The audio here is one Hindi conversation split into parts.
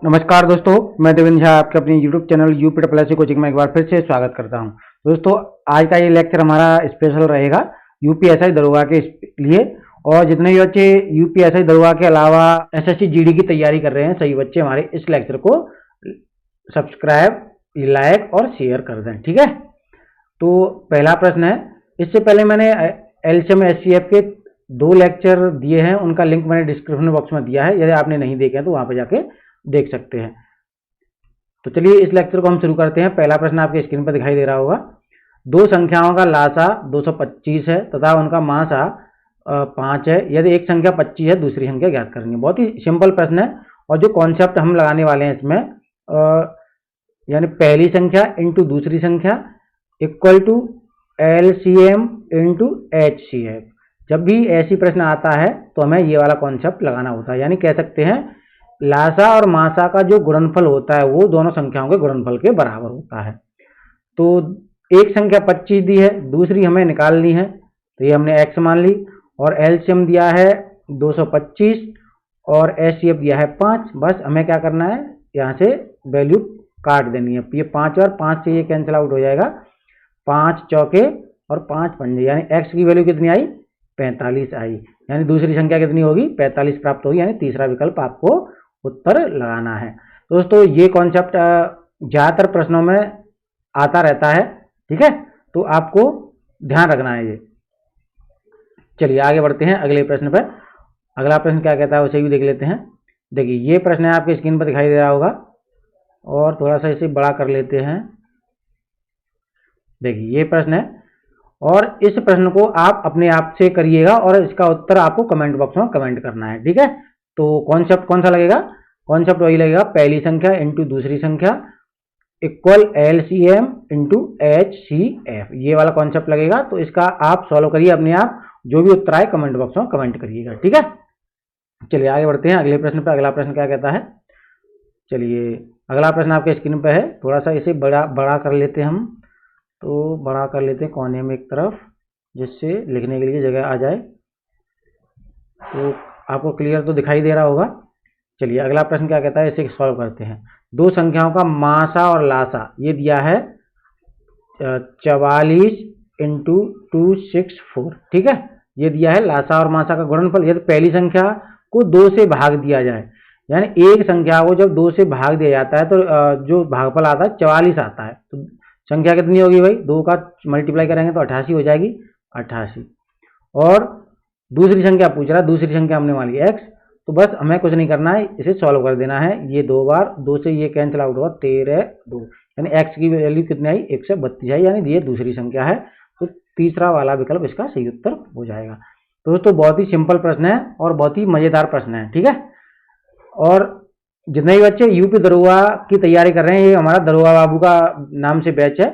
नमस्कार दोस्तों, मैं देवेंद्र झा आपके अपने YouTube channel UP triple S coaching में एक बार फिर से स्वागत करता हूं। दोस्तों, आज का ये लेक्चर हमारा स्पेशल रहेगा यूपीएसआई दरोगा के लिए। और जितने भी बच्चे यूपीएसआई दरोगा के अलावा एसएससी जीडी की तैयारी कर रहे हैं, सभी बच्चे हमारे इस लेक्चर को सब्सक्राइब, लाइक और शेयर कर दें। ठीक है, तो पहला प्रश्न है। इससे पहले मैंने एलसीएम एचसीएफ के 2 लेक्चर दिए हैं, उनका लिंक मैंने डिस्क्रिप्शन बॉक्स में दिया है। यदि आपने नहीं देखे हैं तो वहां पर जाके देख सकते हैं। तो चलिए इस लेक्चर को हम शुरू करते हैं। पहला प्रश्न आपके स्क्रीन पर दिखाई दे रहा होगा। 2 संख्याओं का लासा 225 है तथा उनका मासा 5 है। यदि एक संख्या 25 है, दूसरी संख्या ज्ञात करनी है। बहुत ही सिंपल प्रश्न है। और जो कॉन्सेप्ट हम लगाने वाले हैं इसमें, यानी पहली संख्या इंटू दूसरी संख्या equal to LCM into HCF. जब भी ऐसी प्रश्न आता है तो हमें ये वाला कॉन्सेप्ट लगाना होता है। यानी कह सकते हैं लासा और मासा का जो गुणनफल होता है वो दोनों संख्याओं के गुणनफल के बराबर होता है। तो एक संख्या 25 दी है, दूसरी हमें निकालनी है, तो ये हमने x मान ली। और एलसीएम दिया है 225 और एचसीएफ दिया है 5। बस हमें क्या करना है, यहाँ से वैल्यू काट देनी है। ये 5 और 5 से ये कैंसिल आउट हो जाएगा। 5 चौके और 5 पंजे, यानी x की वैल्यू कितनी आई, 45 आई। यानी दूसरी संख्या कितनी होगी, 45 प्राप्त होगी। यानी तीसरा विकल्प आपको उत्तर लगाना है। दोस्तों, ये कॉन्सेप्ट ज्यादातर प्रश्नों में आता रहता है। ठीक है, तो आपको ध्यान रखना है ये। चलिए आगे बढ़ते हैं अगले प्रश्न पर। अगला प्रश्न क्या कहता है उसे भी देख लेते हैं। देखिए, ये प्रश्न है आपके स्क्रीन पर दिखाई दे रहा होगा, और थोड़ा सा इसे बड़ा कर लेते हैं। देखिए, ये प्रश्न है और इस प्रश्न को आप अपने आप से करिएगा और इसका उत्तर आपको कमेंट बॉक्स में कमेंट करना है। ठीक है, तो कॉन्सेप्ट कौन सा लगेगा, कॉन्सेप्ट वही लगेगा, पहली संख्या इंटू दूसरी संख्या इक्वल एलसीएम इंटू एचसीएफ। ये वाला कॉन्सेप्ट लगेगा। तो इसका आप सॉल्व करिए अपने आप, जो भी उत्तर आए कमेंट बॉक्स में कमेंट करिएगा। ठीक है, चलिए आगे बढ़ते हैं अगले प्रश्न पर। अगला प्रश्न क्या कहता है, चलिए अगला प्रश्न आपके स्क्रीन पर है। थोड़ा सा इसे बड़ा कर लेते हैं हम, तो बड़ा कर लेते हैं कोने में एक तरफ, जिससे लिखने के लिए जगह आ जाए। तो आपको क्लियर तो दिखाई दे रहा होगा। चलिए अगला प्रश्न क्या कहता है, इसे सॉल्व करते हैं। 2 संख्याओं का मासा और लासा ये दिया है 44 इंटू 264। ठीक है, ये दिया है लासा और मासा का गुणनफल। यदि पहली संख्या को 2 से भाग दिया जाए, यानी एक संख्या को जब 2 से भाग दिया जाता है तो जो भागफल आता है 44 आता है। तो संख्या कितनी होगी भाई, 2 का मल्टीप्लाई करेंगे तो 88 हो जाएगी, 88। और दूसरी संख्या पूछ रहा है, दूसरी संख्या हमने मान ली x। तो बस हमें कुछ नहीं करना है, इसे सॉल्व कर देना है। ये 2 बार 2 से ये कैंसिल आउट हुआ, 13 2, यानी x की वैल्यू कितनी आई, 132 आई। यानी ये दूसरी संख्या है। तो तीसरा वाला विकल्प इसका सही उत्तर हो जाएगा। तो दोस्तों, बहुत ही सिंपल प्रश्न है और बहुत ही मजेदार प्रश्न है। ठीक है, और जितने भी बच्चे यूपी दरोगा की तैयारी कर रहे हैं, ये हमारा दरोगा बाबू का नाम से बैच है,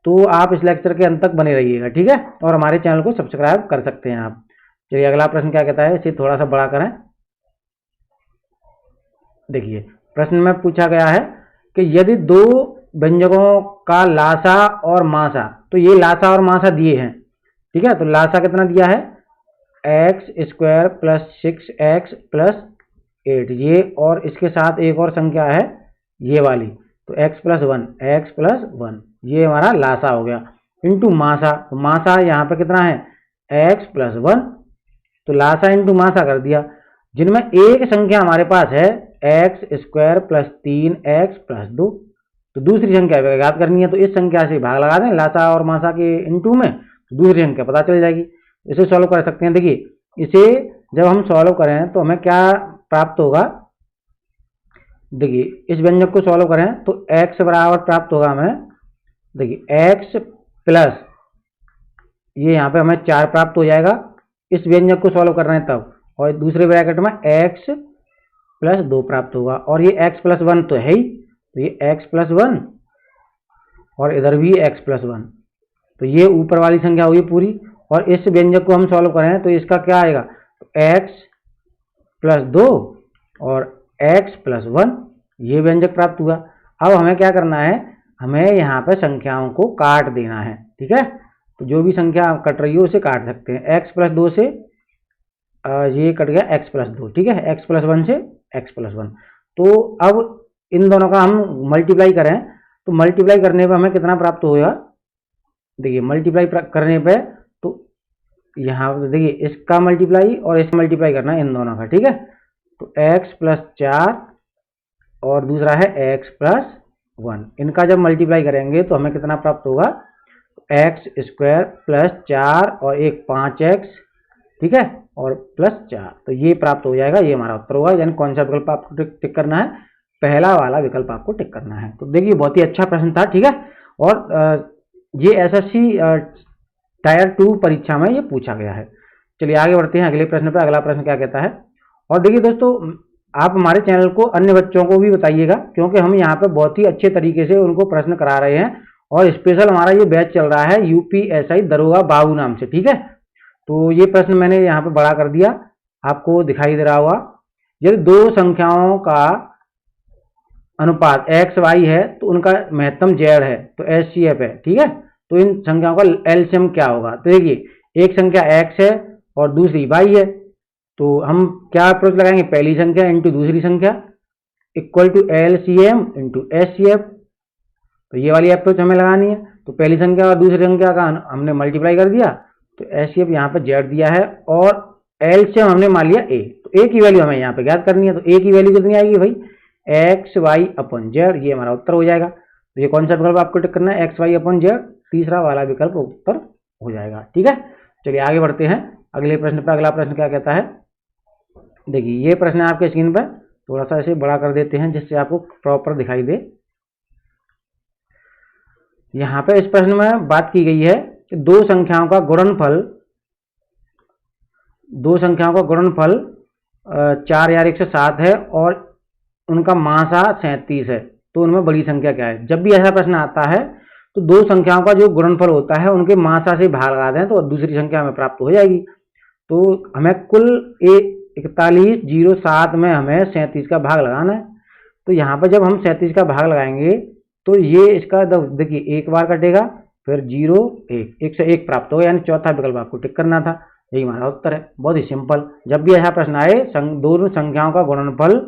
तो आप इस लेक्चर के अंत तक बने रहिएगा। ठीक है, और हमारे चैनल को सब्सक्राइब कर सकते हैं आप। चलिए अगला प्रश्न क्या कहता है, इसे थोड़ा सा बड़ा करें। देखिए, प्रश्न में पूछा गया है कि यदि 2 व्यंजकों का लासा और मासा, तो ये लासा और मासा दिए हैं। ठीक है, तो लासा कितना दिया है, x square plus 6x plus 8, ये और इसके साथ एक और संख्या है ये वाली, तो x प्लस 1 ये हमारा लासा हो गया। इंटू मासा, तो मासा यहाँ पे कितना है, x प्लस 1। तो लासा इंटू मासा कर दिया, जिनमें एक संख्या हमारे पास है x square plus 3x plus 2। तो दूसरी संख्या ज्ञात करनी है, तो इस संख्या से भाग लगा दें लासा और मासा के इंटू में, तो दूसरी संख्या पता चल जाएगी। इसे सॉल्व कर सकते हैं। देखिए, इसे जब हम सॉल्व करें तो हमें क्या प्राप्त होगा। देखिए, इस व्यंजक को सॉल्व करें तो x बराबर प्राप्त होगा हमें। देखिए, x प्लस ये यहाँ पे हमें 4 प्राप्त हो जाएगा, इस व्यंजक को सॉल्व कर रहे हैं तब। और दूसरे ब्रैकेट में x प्लस 2 प्राप्त होगा, और ये x प्लस 1 तो है ही, तो ये x प्लस 1 और इधर भी x प्लस 1। तो ये ऊपर वाली संख्या होगी पूरी। और इस व्यंजक को हम सॉल्व करें तो इसका क्या आएगा, x प्लस 2 और x प्लस 1, ये व्यंजक प्राप्त हुआ। अब हमें क्या करना है, हमें यहाँ पे संख्याओं को काट देना है। ठीक है, तो जो भी संख्या कट रही है उसे काट सकते हैं। x प्लस 2 से ये कट गया x प्लस 2। ठीक है, x प्लस 1 से x प्लस 1। तो अब इन दोनों का हम मल्टीप्लाई करें तो मल्टीप्लाई करने पे हमें कितना प्राप्त होगा, देखिए मल्टीप्लाई करने पे तो यहाँ पे देखिए इसका मल्टीप्लाई और इसका मल्टीप्लाई करना है इन दोनों का, ठीक है। तो x प्लस 4 और दूसरा है x प्लस 1, इनका जब मल्टीप्लाई करेंगे तो हमें कितना प्राप्त होगा, एक्स स्क्वायर प्लस 4 और एक 5x, ठीक है, और प्लस 4, तो ये प्राप्त हो जाएगा, ये हमारा उत्तर होगा। यानी कौन सा विकल्प आपको टिक करना है, पहला वाला विकल्प आपको टिक करना है। तो देखिए बहुत ही अच्छा प्रश्न था, ठीक है, और ये एसएससी टायर 2 परीक्षा में ये पूछा गया है। चलिए आगे बढ़ते हैं अगले प्रश्न पर। अगला प्रश्न क्या कहता है, और देखिए दोस्तों आप हमारे चैनल को अन्य बच्चों को भी बताइएगा, क्योंकि हम यहाँ पे बहुत ही अच्छे तरीके से उनको प्रश्न करा रहे हैं, और स्पेशल हमारा ये बैच चल रहा है यूपीएसआई दरोगा बाबू नाम से, ठीक है। तो ये प्रश्न मैंने यहाँ पे बड़ा कर दिया, आपको दिखाई दे रहा होगा। यदि दो संख्याओं का अनुपात एक्स वाई है तो उनका महत्तम जेड है, तो एचसीएफ है, ठीक है। तो इन संख्याओं का एलसीएम क्या होगा, तो देखिए एक संख्या एक्स है और दूसरी वाई है, तो हम क्या अप्रोच लगाएंगे, पहली संख्या इंटू दूसरी संख्या equal to LCM into HCF, तो ये वाली अप्रोच हमें लगानी है। तो पहली संख्या और दूसरी संख्या का हमने मल्टीप्लाई कर दिया, तो एचसीएफ यहाँ पे जेड दिया है और एलसीएम हमने मान लिया ए, तो ए की वैल्यू हमें यहाँ पे ज्ञात करनी है। तो ए की वैल्यू कितनी आएगी भाई, एक्स वाई अपन जेड, ये हमारा उत्तर हो जाएगा। तो ये कौन सा विकल्प आपको टिक करना है, एक्स वाई अपन जेड, तीसरा वाला विकल्प उत्तर हो जाएगा, ठीक है। चलिए आगे बढ़ते हैं अगले प्रश्न पर। अगला प्रश्न क्या कहता है, देखिए ये प्रश्न आपके स्क्रीन पर, थोड़ा सा ऐसे बड़ा कर देते हैं जिससे आपको प्रॉपर दिखाई दे। यहाँ पे इस प्रश्न में बात की गई है कि दो संख्याओं का गुणनफल 4,107 है और उनका मासा 37 है, तो उनमें बड़ी संख्या क्या है। जब भी ऐसा प्रश्न आता है तो दो संख्याओं का जो गुणनफल होता है उनके मासा से भाग लगा दें तो दूसरी संख्या हमें प्राप्त हो जाएगी। तो हमें कुल 4107 में हमें 37 का भाग लगाना है। तो यहाँ पर जब हम 37 का भाग लगाएंगे तो ये इसका देखिए एक बार कटेगा, फिर 0 1 101 प्राप्त होगा, यानी चौथा विकल्प आपको टिक करना था, यही हमारा उत्तर है। बहुत ही सिंपल, जब भी ऐसा प्रश्न आए दोनों संख्याओं का गुणनफल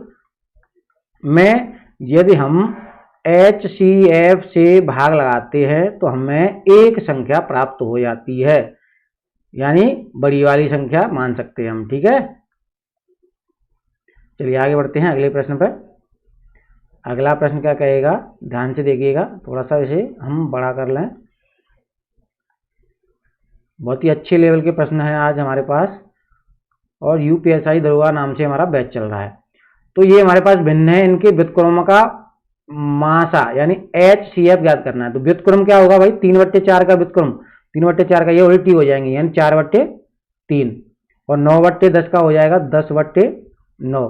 में यदि हम HCF से भाग लगाते हैं तो हमें एक संख्या प्राप्त हो जाती है, यानी बड़ी वाली संख्या मान सकते हैं हम, ठीक है। चलिए आगे बढ़ते हैं अगले प्रश्न पर। अगला प्रश्न क्या कहेगा, ध्यान से देखिएगा, थोड़ा सा इसे हम बड़ा कर लें। बहुत ही अच्छे लेवल के प्रश्न हैं आज हमारे पास, और यूपीएसआई दरोगा नाम से हमारा बैच चल रहा है। तो ये हमारे पास भिन्न है, इनके व्युत्क्रमों का मासा यानी एचसीएफ ज्ञात करना है। तो व्युत्क्रम क्या होगा भाई, 3/4 का व्युत्क्रम, 3/4 का ये उल्टी हो जाएंगे, यानी 4/3, और 9/10 का हो जाएगा 10/9,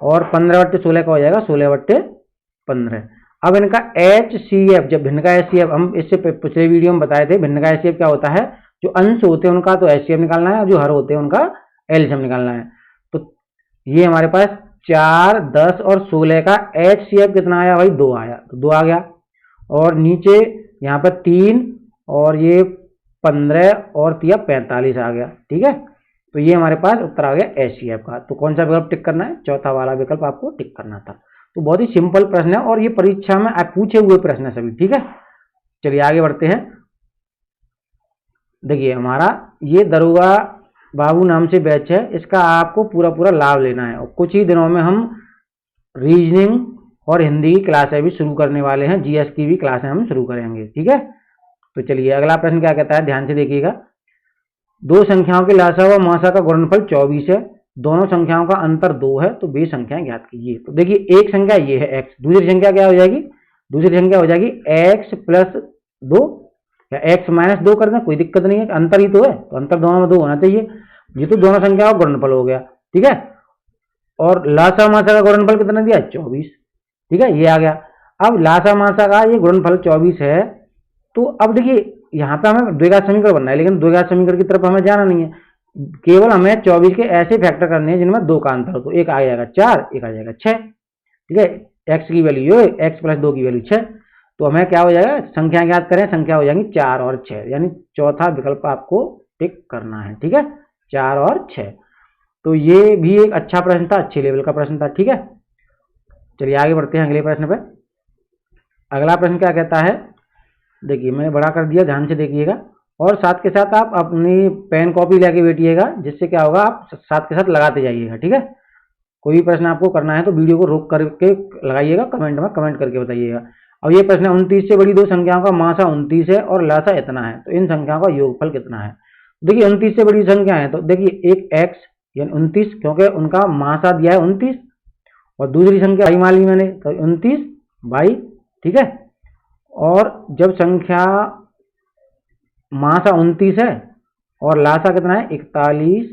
और 15/16 का हो जाएगा 16/15। अब इनका एचसीएफ, जब भिन्न का एचसीएफ, हम इससे पिछले वीडियो में बताए थे, भिन्न का एचसीएफ क्या होता है, जो अंश होते हैं उनका तो एचसीएफ निकालना है, और जो हर होते हैं उनका एलसीएम निकालना है। तो ये हमारे पास 4, 10 और 16 का एचसीएफ कितना आया भाई, 2 आया, तो 2 आ गया। और नीचे यहाँ पर 3 और ये 15 और 3 45 आ गया, ठीक है। तो ये हमारे पास उत्तर आ गया एचसीएफ का। तो कौन सा विकल्प टिक करना है, चौथा वाला विकल्प आपको टिक करना था। तो बहुत ही सिंपल प्रश्न है, और ये परीक्षा में आप पूछे हुए प्रश्न है सभी, ठीक है। चलिए आगे बढ़ते हैं। देखिए हमारा ये दरोगा बाबू नाम से बैच है, इसका आपको पूरा लाभ लेना है, और कुछ ही दिनों में हम रीजनिंग और हिंदी की क्लासें भी शुरू करने वाले हैं, जीएस की भी क्लासें हम शुरू करेंगे, ठीक है। तो चलिए अगला प्रश्न क्या कहता है, ध्यान से देखिएगा। दो संख्याओं के लासा व मासा का गुणनफल 24 है, दोनों संख्याओं का अंतर 2 है, तो वे संख्याएं ज्ञात कीजिए। तो देखिए एक संख्या ये है x, दूसरी संख्या क्या हो जाएगी, दूसरी संख्या हो जाएगी x + 2 या x - 2 कर दें, कोई दिक्कत नहीं है, अंतर ही तो है, तो अंतर दोनों में 2 होना चाहिए। ये तो दोनों संख्याओं का गुणनफल हो गया, ठीक है। और लासा मासा का गुणनफल कितना दिया, 24, ठीक है, ये आ गया। अब लासा मासा का ये गुणनफल 24 है, तो अब देखिए यहाँ पे हमें द्विघात समीकरण बनना है, लेकिन द्विघात समीकरण की तरफ हमें जाना नहीं है, केवल हमें 24 के ऐसे फैक्टर करने हैं जिनमें 2 का अंतर हो। तो एक आ जाएगा 4, एक आ जाएगा 6, ठीक है। x की वैल्यू x + 2 की वैल्यू 6, तो हमें क्या हो जाएगा, संख्या ज्ञात करें, संख्या हो जाएंगी 4 और 6, यानी चौथा विकल्प आपको टिक करना है, ठीक है, 4 और 6। तो ये भी एक अच्छा प्रश्न था, अच्छे लेवल का प्रश्न था, ठीक है। चलिए आगे बढ़ते हैं अगले प्रश्न पे। अगला प्रश्न क्या कहता है, देखिए मैंने बड़ा कर दिया, ध्यान से देखिएगा और साथ के साथ आप अपनी पेन कॉपी लेके बैठिएगा, जिससे क्या होगा आप साथ के साथ लगाते जाइएगा, ठीक है। कोई भी प्रश्न आपको करना है तो वीडियो को रोक करके लगाइएगा, कमेंट में कमेंट करके बताइएगा। अब ये प्रश्न है, 29 से बड़ी दो संख्याओं का मासा 29 है और लासा इतना है, तो इन संख्याओं का योगफल कितना है। देखिए 29 से बड़ी संख्या है तो देखिए एक x यानी 29, क्योंकि उनका मासा दिया है 29, और दूसरी संख्या y मान ली मैंने तो 29 बाई, ठीक है। और जब संख्या मासा 29 है और लासा कितना है 41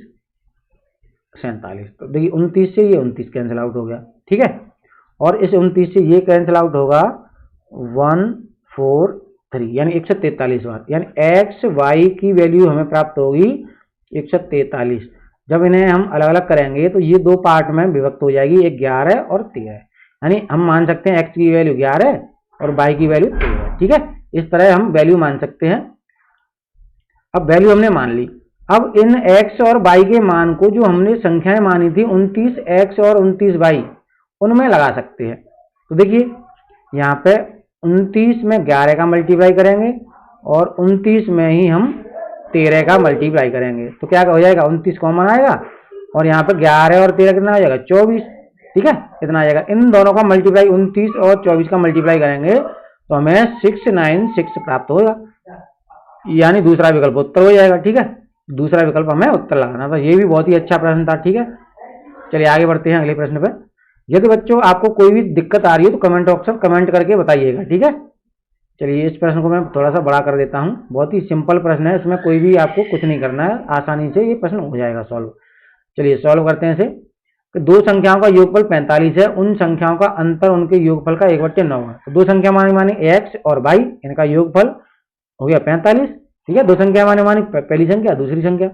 47, तो देखिए 29 से ये 29 कैंसिल आउट हो गया, ठीक है। और इस 29 से ये कैंसिल आउट होगा 143 यानी 143 बार, यानी एक्स वाई की वैल्यू हमें प्राप्त होगी 143। जब इन्हें हम अलग अलग करेंगे तो ये दो पार्ट में विभक्त हो जाएगी, एक 11 और 13, यानी हम मान सकते हैं एक्स की वैल्यू 11 और वाई की वैल्यू 13, ठीक है। इस तरह हम वैल्यू मान सकते हैं। अब वैल्यू हमने मान ली, अब इन x और y के मान को जो हमने संख्याएं मानी थी 29x और 29y उनमें लगा सकते हैं। तो देखिए यहाँ पे 29 में 11 का मल्टीप्लाई करेंगे और 29 में ही हम 13 का मल्टीप्लाई करेंगे, तो क्या हो जाएगा 29 कॉमन आएगा और यहाँ पे 11 और 13 कितना आ जाएगा 24, ठीक है, इतना आ जाएगा। इन दोनों का मल्टीप्लाई 29 और 24 का मल्टीप्लाई करेंगे तो हमें 696 प्राप्त होगा, यानी दूसरा विकल्प उत्तर हो जाएगा, ठीक है। दूसरा विकल्प हमें उत्तर लगाना था। ये भी बहुत ही अच्छा प्रश्न था, ठीक है। चलिए आगे बढ़ते हैं अगले प्रश्न पे। यदि बच्चों आपको कोई भी दिक्कत आ रही है तो कमेंट ऑप्शन कमेंट करके बताइएगा, ठीक है। चलिए इस प्रश्न को मैं थोड़ा सा बड़ा कर देता हूँ, बहुत ही सिंपल प्रश्न है, इसमें कोई भी आपको कुछ नहीं करना है, आसानी से ये प्रश्न हो जाएगा सॉल्व। चलिए सॉल्व करते हैं इसे। तो दो संख्याओं का योगफल 45 है, उन संख्याओं का अंतर उनके योगफल का 1/9 है। तो दो संख्या मानी x और y, इनका योगफल हो गया 45, ठीक है। दो संख्या मानी पहली संख्या दूसरी संख्या,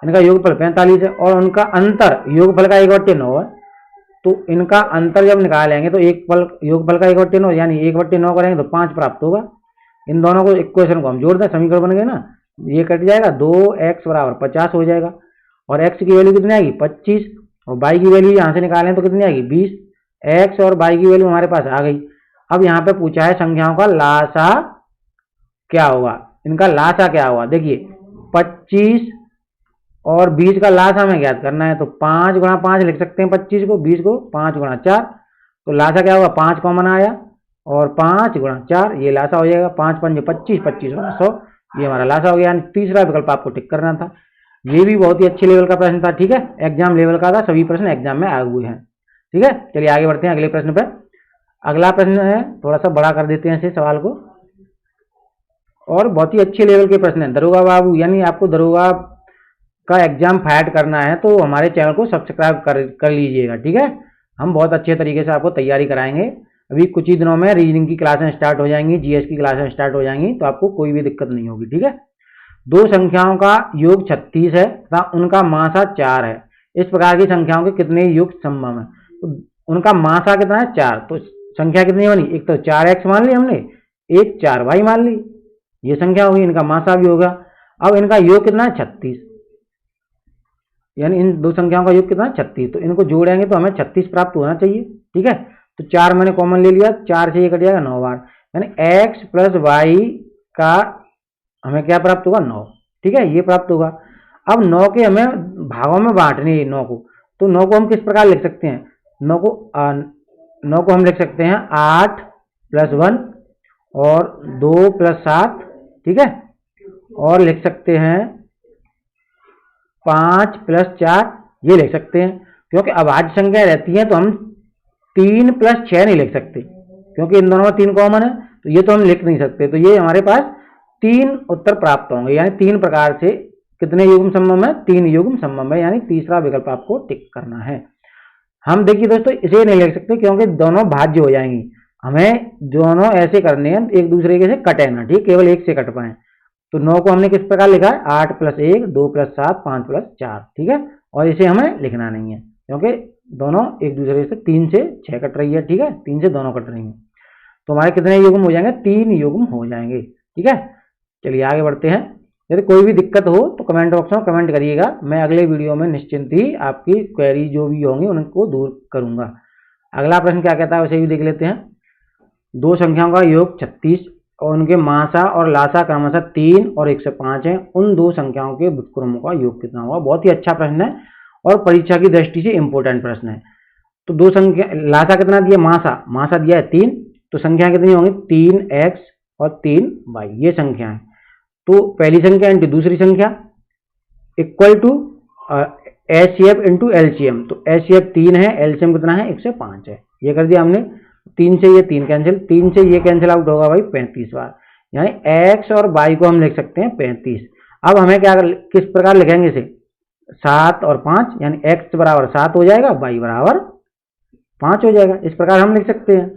इनका योगफल 45 है और उनका अंतर योगफल का 1/9 है। तो इनका अंतर जब निकालेंगे तो एक फल योगफल का 1/9 यानी 1/9 करेंगे तो 5 प्राप्त होगा। इन दोनों को इक्वेशन को हम जोड़ दें, समीकरण बन गया ना, ये कट जाएगा, 2x बराबर 50 हो जाएगा और x की वैल्यू कितनी आएगी 25 और y की वैल्यू यहाँ से निकालें तो कितनी आएगी 20। x और y की वैल्यू हमारे पास आ गई। अब यहाँ पे पूछा है संख्याओं का लासा क्या होगा, इनका लासा क्या होगा। देखिए 25 और 20 का लासा हमें ज्ञात करना है, तो 5 गुणा 5 लिख सकते हैं 25 को, 20 को 5 गुणा 4, तो लासा क्या होगा 5 कॉमन आया और 5 गुणा 4 ये लासा हो जाएगा, 5 पंजे 25, 25 गुणा 100 ये हमारा लासा हो गया। यानी तीसरा विकल्प आपको टिक करना था। ये भी बहुत ही अच्छे लेवल का प्रश्न था, ठीक है, एग्जाम लेवल का था, सभी प्रश्न एग्जाम में आए हुए हैं, ठीक है। चलिए आगे बढ़ते हैं अगले प्रश्न पे। अगला प्रश्न है, थोड़ा सा बड़ा कर देते हैं इसे सवाल को, और बहुत ही अच्छे लेवल के प्रश्न है। दरोगा बाबू यानी आपको दरोगा का एग्जाम फाइट करना है तो हमारे चैनल को सब्सक्राइब कर लीजिएगा, ठीक है। हम बहुत अच्छे तरीके से आपको तैयारी कराएंगे। अभी कुछ ही दिनों में रीजनिंग की क्लासें स्टार्ट हो जाएंगी, जीएस की क्लासें स्टार्ट हो जाएंगी, तो आपको कोई भी दिक्कत नहीं होगी, ठीक है। दो संख्याओं का योग 36 है तथा उनका मासा 4 है, इस प्रकार की संख्याओं के कितने योग संभव है। तो उनका मासा कितना है 4, तो संख्या कितनी बनी, एक तो 4x मान ली हमने, एक 4y मान ली, ये संख्या होगी, इनका मासा भी होगा। अब इनका योग कितना है 36, यानी इन दो संख्याओं का योग कितना है 36, तो इनको जोड़ेंगे तो हमें 36 प्राप्त होना चाहिए, ठीक है। तो 4 मैंने कॉमन ले लिया, 4 से ये कट जाएगा 9 बार, यानी x प्लस वाई का हमें क्या प्राप्त होगा 9, ठीक है, ये प्राप्त होगा। अब 9 के हमें भागों में बांटने 9 को, तो 9 को हम किस प्रकार लिख सकते हैं, 9 को हम लिख सकते हैं 8 प्लस 1 और 2 प्लस 7, ठीक है, और लिख सकते हैं 5 प्लस 4 ये लिख सकते हैं। क्योंकि अभाज्य संख्या रहती है तो हम 3 प्लस 6 नहीं लिख सकते, क्योंकि इन दोनों में 3 कॉमन है, तो ये तो हम लिख नहीं सकते। तो ये हमारे पास 3 उत्तर प्राप्त होंगे, यानी 3 प्रकार से कितने युग्म संभव है, 3 युग्म संभव है, यानी तीसरा विकल्प आपको टिक करना है। हम देखिए दोस्तों इसे नहीं लिख सकते क्योंकि दोनों भाज्य हो जाएंगी, हमें दोनों ऐसे करने हैं एक दूसरे के से कटे ना, ठीक, केवल एक से कट पाए। तो 9 को हमने किस प्रकार लिखा है 8 प्लस 1, 2 प्लस 7, 5 प्लस 4, ठीक है, और इसे हमें लिखना नहीं है क्योंकि दोनों एक दूसरे से 3 से 6 कट रही है, ठीक है, 3 से दोनों कट रही है, तो हमारे कितने युग्म हो जाएंगे 3 युग्म हो जाएंगे, ठीक है। चलिए आगे बढ़ते हैं। यदि कोई भी दिक्कत हो तो कमेंट बॉक्स में कमेंट करिएगा, मैं अगले वीडियो में निश्चिंत ही आपकी क्वेरी जो भी होंगी उनको दूर करूंगा। अगला प्रश्न क्या कहता है उसे भी देख लेते हैं। दो संख्याओं का योग 36 और उनके मासा और लासा क्रमशः 3 और 105 है, उन दो संख्याओं के व्युत्क्रमों का योग कितना होगा। बहुत ही अच्छा प्रश्न है और परीक्षा की दृष्टि से इंपॉर्टेंट प्रश्न है। तो दो संख्या, लासा कितना दिया, मासा दिया है 3, तो संख्या कितनी होंगी 3x और 3y, ये संख्या है। तो पहली संख्या इंटू दूसरी संख्या equal to HCF into LCM. तो एचसीएफ 3 है, एलसीएम कितना है 105 है। ये कर दिया हमने। 3 से ये 3 कैंसिल, 3 से ये कैंसिल आउट होगा भाई 35 बार, यानी x और y को हम लिख सकते हैं 35। अब हमें क्या किस प्रकार लिखेंगे इसे, 7 और 5, यानी x बराबर 7 हो जाएगा, y बराबर 5 हो जाएगा। इस प्रकार हम लिख सकते हैं।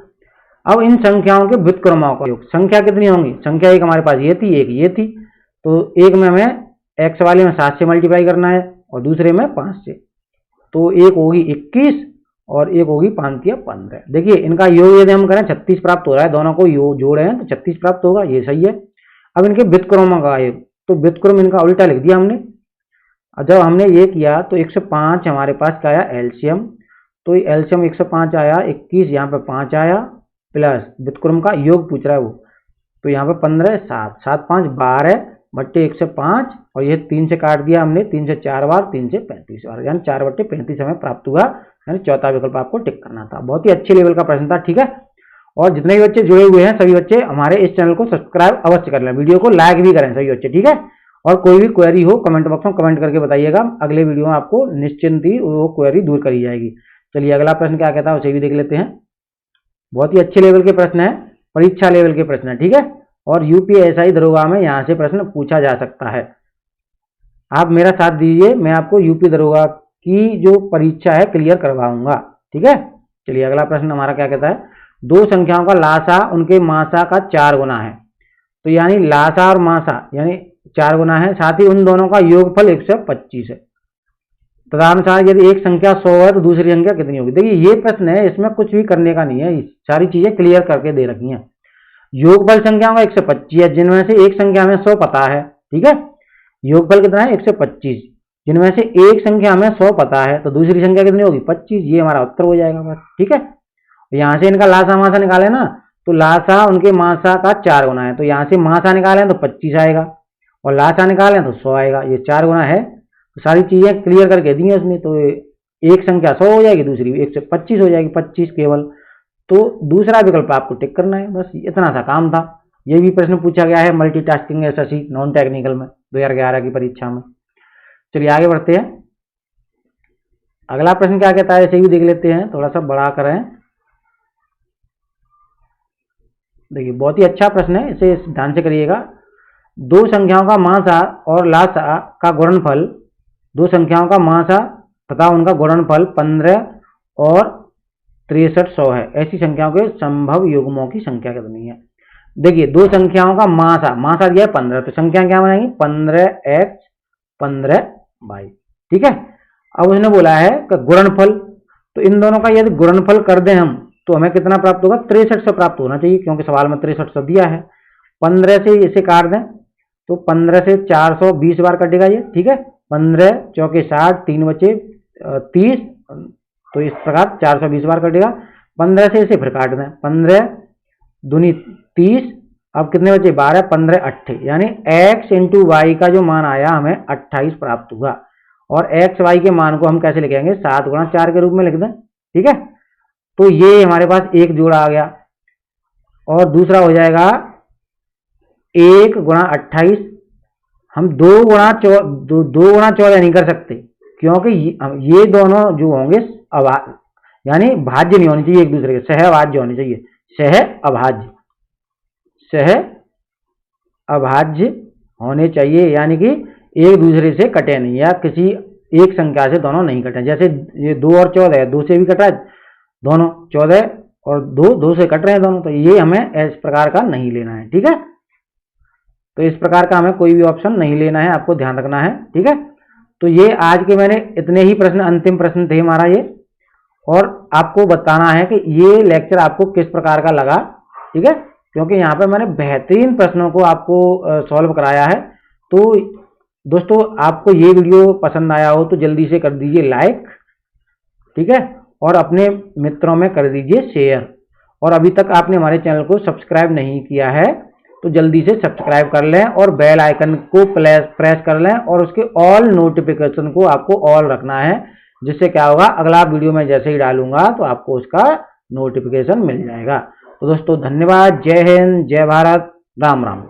अब इन संख्याओं के व्युत्क्रमों का योग, संख्या कितनी होंगी, संख्या एक हमारे पास ये थी, एक ये थी, तो एक में हमें x वाले में 7 से मल्टीप्लाई करना है और दूसरे में 5 से, तो एक होगी 21 और एक होगी 5 या 15। देखिए इनका योग यदि हम करें 36 प्राप्त हो रहा है, दोनों को योग जोड़े हैं तो 36 प्राप्त होगा, ये सही है। अब इनके व्युत्क्रमों का योग, तो व्युत्क्रम इनका उल्टा लिख दिया हमने। जब हमने ये किया तो 105 हमारे पास क्या आया एलसीएम, तो एलसीएम 105 आया, 21 यहाँ पे 5 आया, प्लस व्युत्क्रम का योग पूछ रहा है वो, तो यहाँ पे 15 7 7 5 12 बट्टे 105 और ये 3 से काट दिया हमने, 3 से 4 बार, 3 से 35 बार, यानी 4 बट्टे 35 हमें प्राप्त हुआ, यानी चौथा विकल्प आपको टिक करना था। बहुत ही अच्छे लेवल का प्रश्न था, ठीक है। और जितने भी बच्चे जुड़े हुए हैं सभी बच्चे हमारे इस चैनल को सब्सक्राइब अवश्य कर लें, वीडियो को लाइक भी करें सभी बच्चे, ठीक है। और कोई भी क्वेरी हो कमेंट बॉक्स में कमेंट करके बताइएगा, अगले वीडियो में आपको निश्चिंत ही वो क्वेरी दूर करी जाएगी। चलिए अगला प्रश्न क्या कहता है उसे भी देख लेते हैं। बहुत ही अच्छे लेवल के प्रश्न है, परीक्षा लेवल के प्रश्न है, ठीक है। और यूपीएसआई दरोगा में यहाँ से प्रश्न पूछा जा सकता है। आप मेरा साथ दीजिए, मैं आपको यूपी दरोगा की जो परीक्षा है क्लियर करवाऊंगा, ठीक है। चलिए अगला प्रश्न हमारा क्या कहता है, दो संख्याओं का लासा उनके मासा का 4 गुना है, तो यानी लासा और मासा यानी 4 गुना है, साथ ही उन दोनों का योगफल 125 है। तदनुसार यदि एक संख्या 100 है तो दूसरी संख्या कितनी होगी। देखिए ये प्रश्न है, इसमें कुछ भी करने का नहीं है, सारी चीजें क्लियर करके दे रखी हैं। योगफल संख्याओं का 125 है, जिनमें से एक संख्या हमें 100 पता है, ठीक है। योगफल कितना है 125, जिनमें से एक संख्या हमें 100 पता है, तो दूसरी संख्या कितनी होगी 25, ये हमारा उत्तर हो जाएगा बस, ठीक है। यहाँ से इनका लासा मासा निकाले ना, तो लासा उनके मासा का 4 गुना है, तो यहाँ से मासा निकालें तो 25 आएगा और लासा निकालें तो 100 आएगा, ये 4 गुना है। तो सारी चीजें क्लियर करके दी है उसने, तो एक संख्या 100 हो जाएगी, दूसरी 125 हो जाएगी, 25 केवल। तो दूसरा विकल्प आपको टिक करना है, बस इतना सा काम था। ये भी प्रश्न पूछा गया है मल्टीटास्किंग एसएससी नॉन टेक्निकल में 2011 की परीक्षा में। चलिए आगे बढ़ते हैं। अगला प्रश्न क्या कहता है इसे भी देख लेते हैं, थोड़ा सा बड़ा करें। देखिए बहुत ही अच्छा प्रश्न है, इसे ध्यान से करिएगा। दो संख्याओं का मासा और लासा का गुणनफल, दो संख्याओं का मासा तथा उनका गुणनफल 15 और 6300 है, ऐसी संख्याओं के संभव युग्मों की संख्या कितनी है। देखिए दो संख्याओं का मासा दिया है 15, तो संख्या क्या बनाएंगे 15x 15y, ठीक है। अब उसने बोला है कि गुणनफल, तो इन दोनों का यदि गुणनफल कर दें हम तो हमें कितना प्राप्त होगा 6300 प्राप्त होना चाहिए, क्योंकि सवाल में 6300 दिया है। 15 से इसे काट दें तो 15 से 420 बार कटेगा ये, ठीक है। 15 चौके 60, 3 बचे 30, तो इस प्रकार 420 बार कटेगा। 15 से इसे फिर काट दें, 15 दूनी 30, अब कितने बचे 12, 15 28, यानी x इंटू वाई का जो मान आया हमें 28 प्राप्त हुआ। और x y के मान को हम कैसे लिखेंगे 7 गुणा 4 के रूप में लिख दें, ठीक है। तो ये हमारे पास एक जोड़ा आ गया और दूसरा हो जाएगा 1 गुणा 28। हम 2 गुणा 14 नहीं कर सकते, क्योंकि ये दोनों जो होंगे यानी भाज्य नहीं होनी चाहिए एक दूसरे के, सहभाज्य होनी चाहिए, सह अभाज्य होने चाहिए, यानी कि एक दूसरे से कटे नहीं, या किसी एक संख्या से दोनों नहीं कटे। जैसे ये 2 और 14 है, 2 से भी कटा है दोनों, 14 और 2 से कट रहे हैं दोनों, तो ये हमें इस प्रकार का नहीं लेना है, ठीक है। तो इस प्रकार का हमें कोई भी ऑप्शन नहीं लेना है, आपको ध्यान रखना है, ठीक है। तो ये आज के मैंने इतने ही प्रश्न, अंतिम प्रश्न थे हमारा ये, और आपको बताना है कि ये लेक्चर आपको किस प्रकार का लगा, ठीक है, क्योंकि यहाँ पे मैंने बेहतरीन प्रश्नों को आपको सॉल्व कराया है। तो दोस्तों आपको ये वीडियो पसंद आया हो तो जल्दी से कर दीजिए लाइक, ठीक है, और अपने मित्रों में कर दीजिए शेयर। और अभी तक आपने हमारे चैनल को सब्सक्राइब नहीं किया है तो जल्दी से सब्सक्राइब कर लें और बेल आइकन को प्रेस कर लें और उसके ऑल नोटिफिकेशन को आपको ऑल रखना है, जिससे क्या होगा अगला वीडियो में जैसे ही डालूंगा तो आपको उसका नोटिफिकेशन मिल जाएगा। तो दोस्तों धन्यवाद, जय हिंद, जय भारत, राम राम।